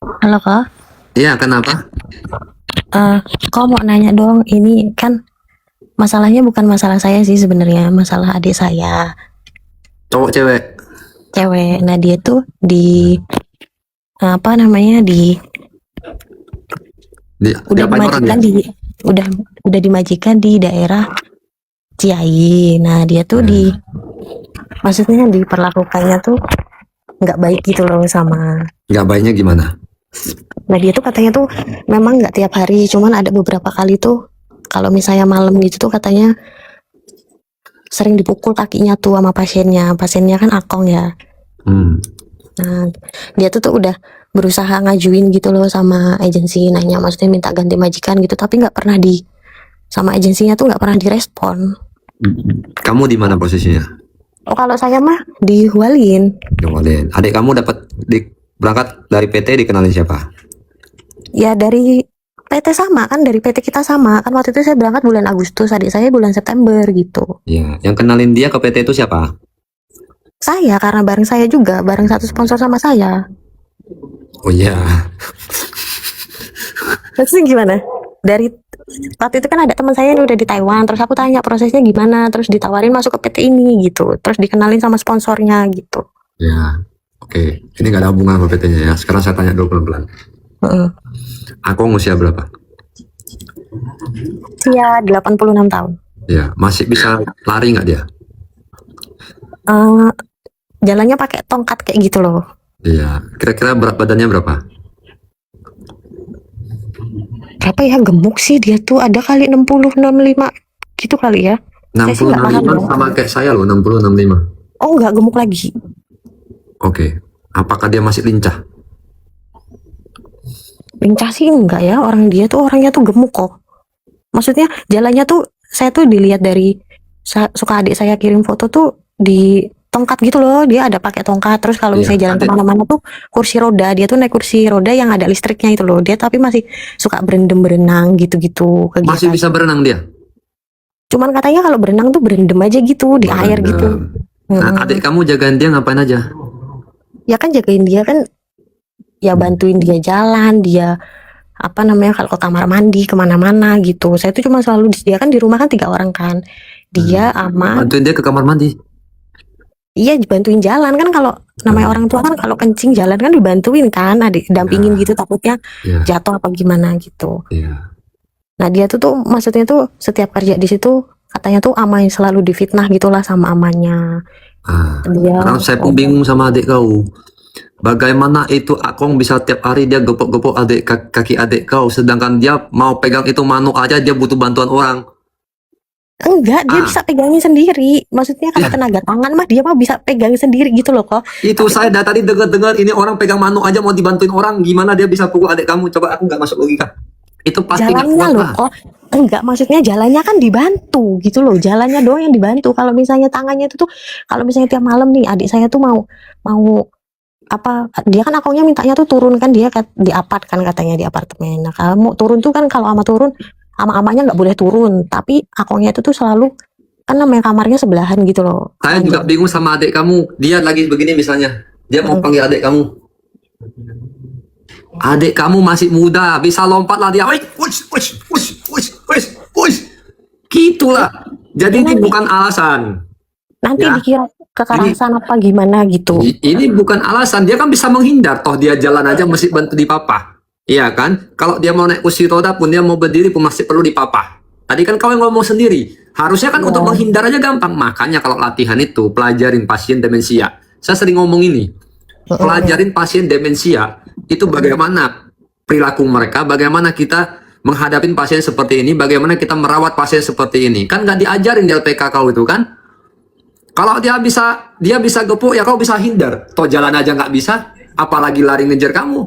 Halo Kak, Iya, kenapa? Eh, Kak mau nanya dong, ini kan masalahnya bukan masalah saya sih sebenarnya, masalah adik saya, Cowok cewek? cewek. Nah dia tuh di apa namanya udah Diapain orang ya? dimajikan udah udah dimajikan di daerah Ciayi. Nah dia tuh maksudnya diperlakukannya tuh nggak baik gitu loh sama. Nggak baiknya gimana? Nah dia tuh katanya tuh memang nggak tiap hari, cuman ada beberapa kali tuh kalau misalnya malam gitu tuh katanya sering dipukul kakinya tuh sama pasiennya. Pasiennya kan Akong ya. Hmm. Nah, dia tuh udah berusaha ngajuin gitu loh sama agensi, nanya maksudnya minta ganti majikan gitu, tapi nggak pernah sama agensinya tuh nggak pernah direspon. Kamu di mana posisinya? Oh kalau saya mah dihualin. Kemarin. Adik kamu berangkat dari PT dikenalin siapa? Ya dari PT sama kan, dari PT kita sama kan, waktu itu saya berangkat bulan Agustus, adik saya bulan September gitu. Ya, yang kenalin dia ke PT itu siapa? Saya karena bareng saya juga, bareng satu sponsor sama saya. Oh iya. Terus gimana? Dari waktu itu kan ada teman saya yang udah di Taiwan, terus aku tanya prosesnya gimana, terus ditawarin masuk ke PT ini gitu, terus dikenalin sama sponsornya gitu. Ya. Oke, ini nggak ada hubungan sama PT-nya ya. Sekarang saya tanya dulu pelan-pelan. Heeh. Aku usia berapa? Usia 86 tahun. Ya, masih bisa lari nggak dia? Eh, Jalannya pakai tongkat kayak gitu loh. Iya. Kira-kira berat badannya berapa? Berapa ya, gemuk sih dia tuh, ada kali 60 65 gitu kali ya. Saya sih 60, nggak paham 65 ya. sama kayak saya loh, 60, 65. Oh nggak gemuk lagi. Oke. Apakah dia masih lincah? Lincah sih enggak ya, dia tuh orangnya tuh gemuk kok. Maksudnya jalannya tuh saya tuh dilihat dari suka adik saya kirim foto tuh di tongkat gitu loh, dia ada pakai tongkat, terus kalau Iya, misalnya jalan adik. kemana-mana tuh kursi roda, dia tuh naik kursi roda yang ada listriknya itu loh, dia tapi masih suka berendam berenang gitu-gitu Masih kegiatan. bisa berenang dia? Cuman katanya kalau berenang tuh berendam aja gitu di air gitu. Berendam. Nah, adik kamu jagain dia ngapain aja? Ya kan jagain dia kan, ya bantuin dia jalan, dia apa namanya kalau ke kamar mandi kemana-mana gitu. Saya tuh cuma selalu disediakan di rumah kan 3 orang kan, dia ama. Bantuin dia ke kamar mandi. Iya bantuin jalan kan, kalau namanya orang tua kan kalau kencing jalan kan dibantuin kan, adik dampingin Ya, gitu, takutnya ya, jatuh apa gimana gitu. ya. Nah dia tuh maksudnya tuh setiap kerja di situ katanya tuh ama yang selalu difitnah gitulah sama amanya. Dia Sekarang saya pun bingung sama adik kau. Bagaimana itu Akong bisa tiap hari dia gepok-gepok kaki adik kau, sedangkan dia mau pegang itu manuk aja dia butuh bantuan orang. enggak, dia Ah, bisa pegangin sendiri. Maksudnya kalau ya, tenaga tangan mah dia mah bisa pegangin sendiri gitu loh kok. itu Tapi saya dari tadi dengar-dengar ini orang pegang manuk aja mau dibantuin orang, gimana dia bisa pukul adik kamu? Coba aku nggak masuk logika. Itu pasti nggak jalannya kuat loh lah. kok, enggak, maksudnya jalannya kan dibantu gitu loh, jalannya doang yang dibantu. Kalau misalnya tangannya itu tuh, kalau misalnya tiap malam nih adik saya tuh mau mau apa, dia kan akunya mintanya tuh turun kan, dia di apart kan katanya, di apartemen. Nah kamu turun tuh kan, kalau ama turun ama-amanya nggak boleh turun, tapi akunya itu tuh selalu kan namanya kamarnya sebelahan gitu loh Saya juga panjang. bingung sama adik kamu. Dia lagi begini misalnya, dia mau Mm. panggil adik kamu. Adik kamu masih muda, bisa lompat lah dia. Wih, wush, wush, wush, wush, wush, wush. Gitulah. Ya Jadi ini nanti bukan alasan. nanti Ya, dikira ini kekerasan apa gimana gitu. ini bukan alasan. Dia kan bisa menghindar. Toh dia jalan aja mesti bantu dipapah. Iya kan? Kalau dia mau naik kursi roda pun dia mau berdiri pun masih perlu dipapah. Tadi kan kau yang ngomong sendiri. Harusnya kan untuk Ya. menghindar aja gampang. Makanya kalau latihan itu pelajarin pasien demensia. Saya sering ngomong ini. Pelajarin pasien demensia itu bagaimana perilaku mereka, bagaimana kita menghadapi pasien seperti ini, bagaimana kita merawat pasien seperti ini. Kan nggak diajarin di LPK kau itu kan? Kalau dia bisa gepuk ya kau bisa hindar. Toh jalan aja nggak bisa, apalagi lari ngejar kamu.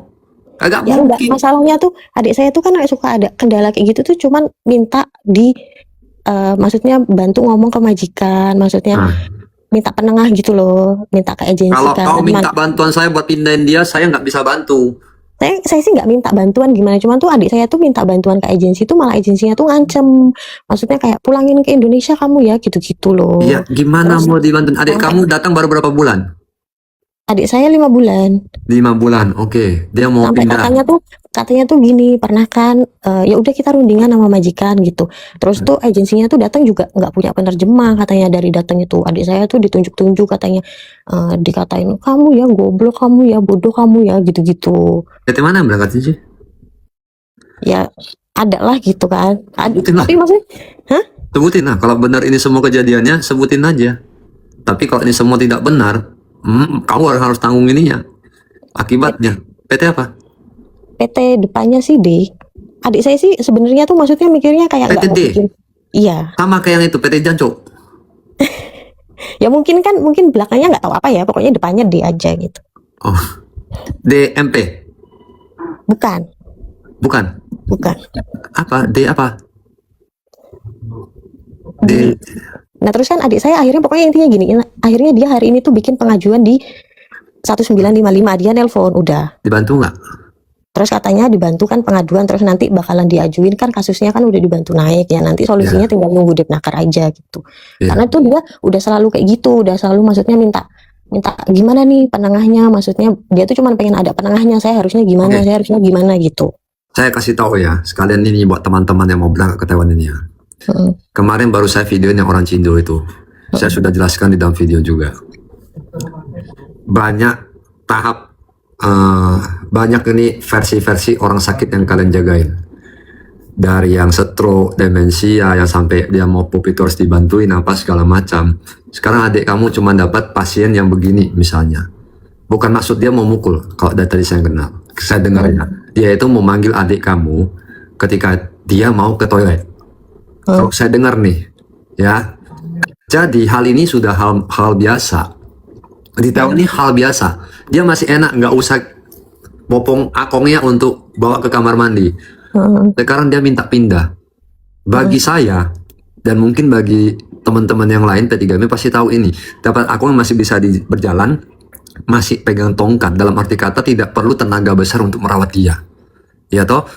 Kagak Ya enggak, mungkin. masalahnya tuh adik saya tuh kan suka ada kendala kayak gitu tuh, cuman minta maksudnya bantu ngomong ke majikan, maksudnya Nah, minta penengah gitu loh, minta ke agensi kalau kan. kau minta bantuan saya buat pindahin dia, saya nggak bisa bantu. Saya sih nggak minta bantuan gimana, cuman tuh adik saya tuh minta bantuan ke agensi tuh, malah agensinya tuh ngancem, maksudnya kayak pulangin ke Indonesia kamu ya gitu-gitu Iya, loh. gimana Terus mau dibantu? Adik sampai kamu datang baru berapa bulan? Adik saya 5 bulan. 5 bulan, oke. Dia mau Sampai pindah. katanya tuh gini, pernah kan ya udah kita rundingan sama majikan gitu. Terus tuh agensinya tuh datang juga nggak punya penerjemah, katanya dari datang itu adik saya tuh ditunjuk-tunjuk, katanya dikatain kamu ya goblok, kamu ya bodoh, kamu ya gitu-gitu. Dari mana yang berangkat sih? Ya ada lah gitu kan. Sebutin lah. Tapi maksudnya, hah? Sebutin lah. Kalau benar ini semua kejadiannya, sebutin aja. Tapi kalau ini semua tidak benar, kamu harus tanggung ininya. Akibatnya. PT apa? PT depannya sih D. Adik saya sih sebenarnya tuh maksudnya mikirnya kayak nggak mau PT D. bikin. Iya. Sama kayak yang itu, PT Jancok. Ya mungkin belakangnya nggak tahu apa ya, pokoknya depannya D aja gitu. Oh. DMP. Bukan, Bukan. bukan. Apa? D apa? D. Nah terus kan adik saya akhirnya pokoknya intinya gini, akhirnya dia hari ini tuh bikin pengajuan di 1955, dia nelpon udah. Dibantu nggak? Terus katanya dibantu kan pengaduan, terus nanti bakalan diajuin kan, kasusnya kan udah dibantu naik ya, nanti solusinya tinggal nunggu Depnaker aja gitu. Karena tuh dia udah selalu kayak gitu, udah selalu maksudnya minta gimana nih penengahnya, maksudnya dia tuh cuma pengen ada penengahnya, saya harusnya gimana, saya harusnya gimana gitu. Saya kasih tahu ya, sekalian ini buat teman-teman yang mau berangkat ke Taiwan ini ya. Kemarin baru saya videoin yang orang Cindo itu. Saya sudah jelaskan di dalam video juga. Banyak tahap, banyak ini versi-versi orang sakit yang kalian jagain. Dari yang stroke, demensia, yang sampai dia mau pup itu harus dibantuin apa segala macam. Sekarang adik kamu cuma dapat pasien yang begini misalnya. Bukan maksud dia mau mukul. Kalau dari tadi saya kenal, saya dengarnya, dia itu mau manggil adik kamu ketika dia mau ke toilet. Kalau saya dengar nih, ya. Jadi hal ini sudah hal biasa. Di tahun ini hal biasa. Dia masih enak, nggak usah popong akongnya untuk bawa ke kamar mandi. Sekarang dia minta pindah. Bagi saya dan mungkin bagi teman-teman yang lain P3M pasti tahu ini. Dapat akong masih bisa berjalan, masih pegang tongkat. Dalam arti kata tidak perlu tenaga besar untuk merawat dia. Ya toh?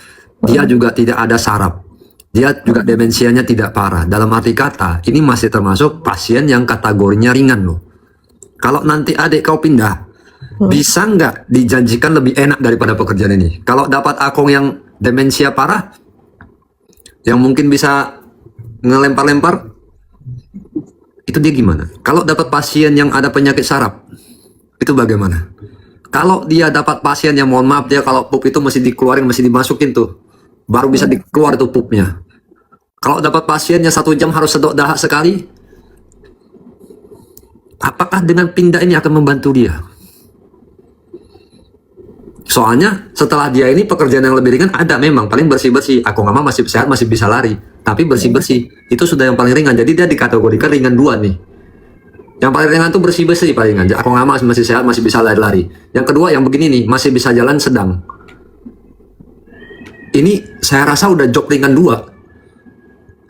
Dia juga tidak ada saraf. Dia juga demensianya tidak parah. Dalam arti kata, ini masih termasuk pasien yang kategorinya ringan loh. Kalau nanti adik kau pindah, bisa nggak dijanjikan lebih enak daripada pekerjaan ini? Kalau dapat akong yang demensia parah, yang mungkin bisa ngelempar-lempar, itu dia gimana? Kalau dapat pasien yang ada penyakit saraf, itu bagaimana? Kalau dia dapat pasien yang mohon maaf, dia kalau pup itu masih dikeluarin, masih dimasukin tuh, baru bisa dikeluar tuh pupnya. Kalau dapat pasien yang 1 jam harus sedot dahak sekali, apakah dengan pindah ini akan membantu dia? Soalnya setelah dia ini pekerjaan yang lebih ringan ada memang, paling bersih-bersih. Aku mama masih sehat, masih bisa lari, tapi bersih-bersih itu sudah yang paling ringan. Jadi dia dikategorikan ringan 2 nih. Yang paling ringan tuh bersih-bersih paling ringan. Aku mama masih sehat, masih bisa lari-lari. Yang kedua yang begini nih, masih bisa jalan sedang. Ini saya rasa udah job ringan 2.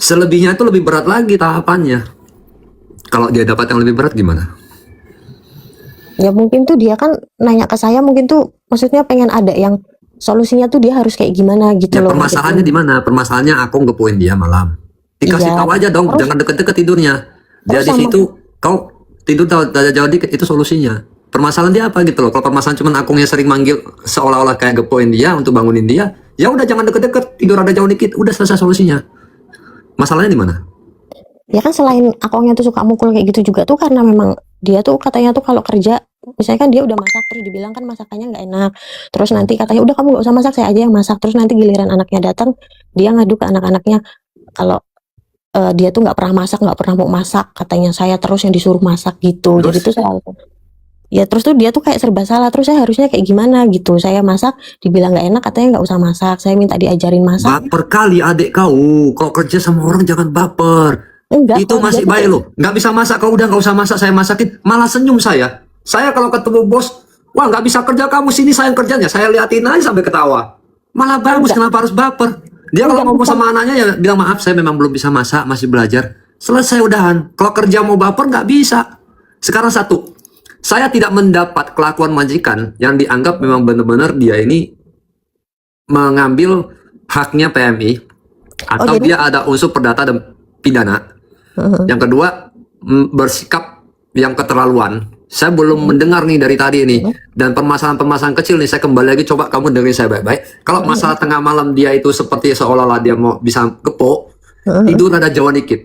Selebihnya itu lebih berat lagi tahapannya. Kalau dia dapat yang lebih berat gimana? Ya mungkin tuh dia kan nanya ke saya, mungkin tuh maksudnya pengen ada yang solusinya tuh dia harus kayak gimana gitu Ya, loh. permasalahannya di mana? Permasalahannya aku ngepoin dia malam. Dikasih tahu aja dong, jangan deket-deket tidurnya. Dia di situ, kau tidur jauh dikit, itu solusinya. Permasalahan dia apa gitu loh. Kalau permasalahan cuman akungnya sering manggil seolah-olah kayak ngepoin dia untuk bangunin dia, ya udah jangan deket-deket, tidur ada jauh dikit, udah selesai solusinya. Masalahnya di mana? Ya kan selain akongnya tuh suka mukul kayak gitu juga tuh karena memang dia tuh katanya tuh kalau kerja, misalnya kan dia udah masak terus dibilang kan masakannya nggak enak, terus nanti katanya udah kamu nggak usah masak, saya aja yang masak, terus nanti giliran anaknya datang dia ngadu ke anak-anaknya kalau dia tuh nggak pernah masak, nggak pernah mau masak, katanya saya terus yang disuruh masak gitu. Terus? Jadi tuh saya ya terus tuh dia tuh kayak serba salah, terus saya harusnya kayak gimana gitu, saya masak dibilang nggak enak, katanya nggak usah masak, saya minta diajarin masak. Baper kali adik kau. Kalau kerja sama orang jangan baper. Enggak, Itu kalau masih dia tuh baik loh. Nggak bisa masak, kau udah nggak usah masak, saya masakin. Malah senyum saya. Saya kalau ketemu bos, wah nggak bisa kerja kamu sini, saya yang kerjanya. Saya liatin aja sampai ketawa. Malah bagus, kenapa harus baper? Dia kalau ngomong sama anaknya ya bilang maaf, saya memang belum bisa masak, masih belajar. Selesai udahan. Kalau kerja mau baper nggak bisa. Sekarang satu, saya tidak mendapat kelakuan majikan yang dianggap memang benar-benar dia ini mengambil haknya PMI atau jadi- dia ada unsur perdata dan pidana. Yang kedua, bersikap yang keterlaluan. Saya belum mendengar nih dari tadi ini. Dan permasalahan-permasalahan kecil nih, saya kembali lagi, coba kamu dengerin saya baik-baik. Kalau masalah tengah malam dia itu seperti seolah-olah dia mau bisa gepok, tidur ada jauh dikit.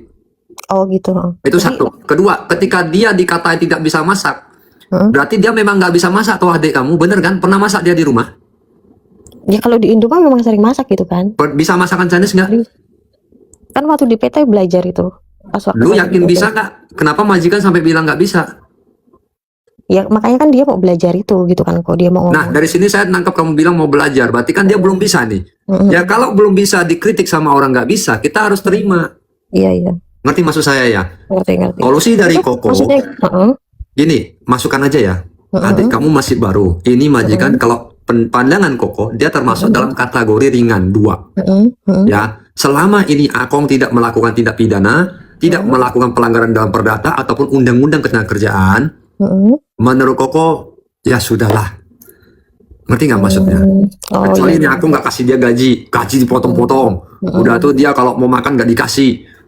Oh gitu. Itu satu. Kedua, ketika dia dikatain tidak bisa masak, berarti dia memang nggak bisa masak tuh adik kamu, bener kan? Pernah masak dia di rumah? Ya kalau di Indo kan memang sering masak gitu kan. Bisa masakan Chinese nggak? Kan waktu di PT belajar itu. Pas waktu Lu masih yakin di PT. bisa nggak? Kenapa majikan sampai bilang nggak bisa? Ya makanya kan dia mau belajar itu gitu kan, kok dia mau Nah, ngomong. dari sini saya nangkap kamu bilang mau belajar, berarti kan dia belum bisa nih. Ya kalau belum bisa dikritik sama orang nggak bisa, kita harus terima. Iya iya, Ngerti maksud saya ya? ngerti. Solusi dari Itu Koko, maksudnya, gini, masukkan aja ya. Adik kamu masih baru. Ini majikan kalau pandangan Koko, dia termasuk dalam kategori ringan 2. Ya, selama ini Akong tidak melakukan tindak pidana, tidak melakukan pelanggaran dalam perdata ataupun undang-undang ketenagakerjaan, menurut Koko ya sudahlah. Ngerti nggak maksudnya? Oh Kecuali ini iya. aku nggak kasih dia gaji dipotong-potong. Udah tuh dia kalau mau makan nggak dikasih.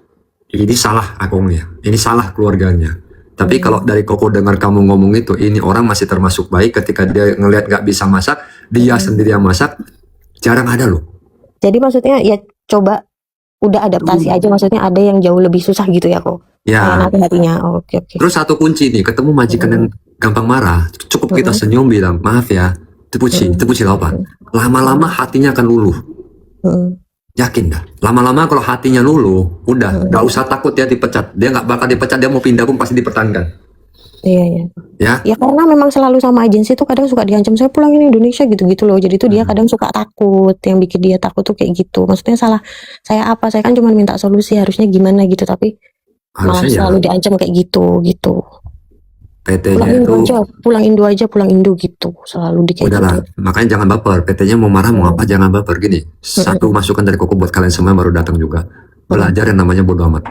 Ini salah Akongnya, ini salah keluarganya. Tapi kalau dari Koko dengar kamu ngomong itu, ini orang masih termasuk baik ketika dia ngelihat nggak bisa masak, dia sendiri yang masak, jarang ada loh. Jadi maksudnya ya coba udah adaptasi aja, maksudnya ada yang jauh lebih susah gitu ya kok. Ya. Kayak hatinya. Oh, oke. Terus satu kunci nih, ketemu majikan yang gampang marah, cukup kita senyum bilang, maaf ya, itu puji apa? Lama-lama hatinya akan luluh. Yakin dah. Lama-lama kalau hatinya luluh, udah, gak usah takut dia dipecat. Dia nggak bakal dipecat, dia mau pindah pun pasti dipertahankan. Iya iya. Ya, Ya karena memang selalu sama agensi tuh kadang suka diancam, saya pulangin Indonesia gitu-gitu loh. Jadi tuh dia kadang suka takut, yang bikin dia takut tuh kayak gitu. Maksudnya salah saya apa? Saya kan cuma minta solusi harusnya gimana gitu, tapi malah harusnya ya selalu diancam kayak gitu. PT-nya itu, Pulang Indo gitu. Selalu di kayak udahlah, gitu. makanya jangan baper. PT-nya mau marah, mau apa, jangan baper. Gini, satu masukan dari Koko buat kalian semua yang baru datang juga. Belajar yang namanya bodo amat.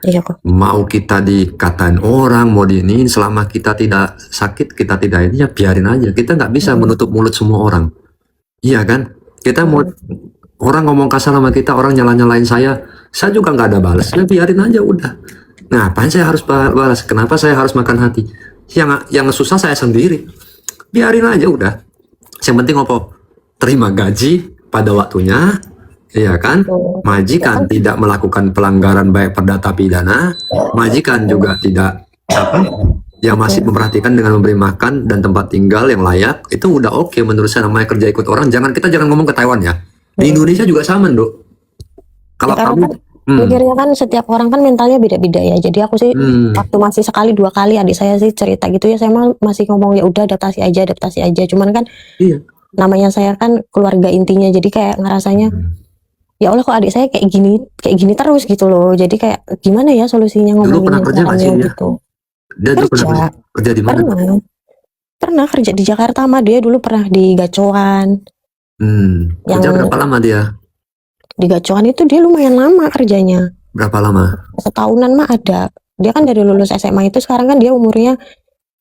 Iya kok. Mau kita dikatain orang, mau diinin, selama kita tidak sakit, kita tidak ini, ya biarin aja. Kita nggak bisa menutup mulut semua orang. Iya kan? Kita mau orang ngomong kasar sama kita, orang nyala-nyalain saya juga nggak ada balas. Ya biarin aja udah. Ngapain saya harus balas? Kenapa saya harus makan hati? Yang susah saya sendiri. Biarin aja udah. Yang penting apa? Terima gaji pada waktunya. Iya kan? Majikan tidak melakukan pelanggaran baik perdata pidana, majikan juga tidak apa, yang masih memperhatikan dengan memberi makan dan tempat tinggal yang layak, itu udah oke menurut saya. Namanya kerja ikut orang. Kita jangan ngomong ke Taiwan ya. Di Indonesia juga sama, Dok. Kalau Ya, kamu mikirnya kan setiap orang kan mentalnya beda-beda ya. Jadi aku sih waktu masih sekali 2 kali adik saya sih cerita gitu ya, saya masih ngomong ya udah adaptasi aja. Cuman kan iya. namanya saya kan keluarga intinya, jadi kayak ngerasanya ya Allah kok adik saya kayak gini terus gitu loh. Jadi kayak gimana ya solusinya Dulu pernah ngomongin kerja nggak sih caranya dia? gitu. Dia dulu pernah kerja di mana? Pernah kerja di Jakarta mah, dia dulu pernah di Gacoan. Kerja berapa lama dia? Di Gacoan itu dia lumayan lama kerjanya. Berapa lama? Setahunan mah ada. Dia kan dari lulus SMA itu sekarang kan dia umurnya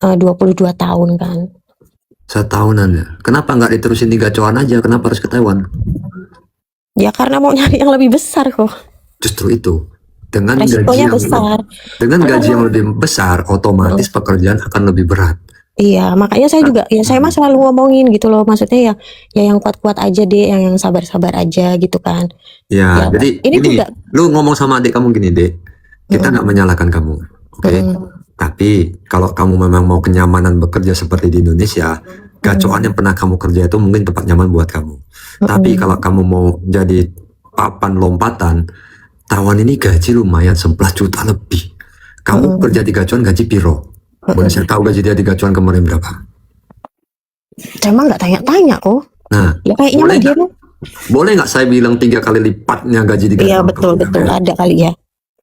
22 tahun kan. Setahunan ya. Kenapa nggak diterusin di Gacoan aja? Kenapa harus ke Taiwan? Ya karena mau nyari yang lebih besar kok. Justru itu. Dengan Resikonya gaji besar. yang lebih besar, otomatis pekerjaan akan lebih berat. Iya, makanya saya juga ya saya mah selalu ngomongin gitu loh, maksudnya ya yang kuat-kuat aja deh, yang sabar-sabar aja gitu kan. Ya, Ya, jadi ini gini, juga lu ngomong sama adik kamu gini, Dek. Kita nggak menyalahkan kamu, oke? Tapi kalau kamu memang mau kenyamanan bekerja seperti di Indonesia, gacoan yang pernah kamu kerja itu mungkin tempat nyaman buat kamu. Tapi kalau kamu mau jadi papan lompatan, Taiwan ini gaji lumayan 11 juta lebih. Kamu kerja di gacoan gaji piro? Boleh saya tahu gaji dia di gacoan kemarin berapa? saya mah nggak tanya-tanya kok. Nah, Ya kayaknya boleh mah dia nggak? mah. Boleh nggak saya bilang 3 kali lipatnya gaji di gacoan? Iya betul ada kali ya.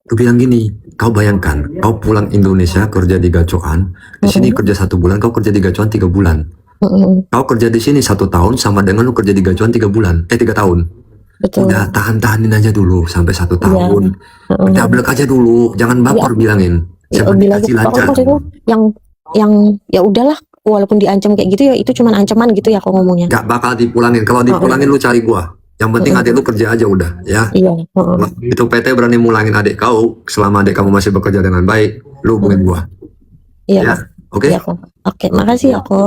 Lu bilang gini, kau bayangkan, kau pulang Indonesia kerja di gacoan, di sini kerja 1 bulan, kau kerja di gacoan 3 bulan. Kau kerja di sini 1 tahun sama dengan lu kerja di gacoan 3 bulan, 3 tahun. Betul. Udah tahan-tahanin aja dulu sampai 1 tahun. Dablek aja dulu, jangan baper bilangin. Ya Siapa bilang dikasih gitu, lancar. maksudnya yang ya udahlah, walaupun diancam kayak gitu ya itu cuman ancaman gitu ya aku ngomongnya. Gak bakal dipulangin. Kalau dipulangin lu cari gua. Yang penting adik lu kerja aja udah, ya. Iya. Itu PT berani mulangin adik kau, selama adik kamu masih bekerja dengan baik, lu hubungin gua. Iya, Ya, Kak. oke. Iya, Kak. Oke, makasih ya, Kak.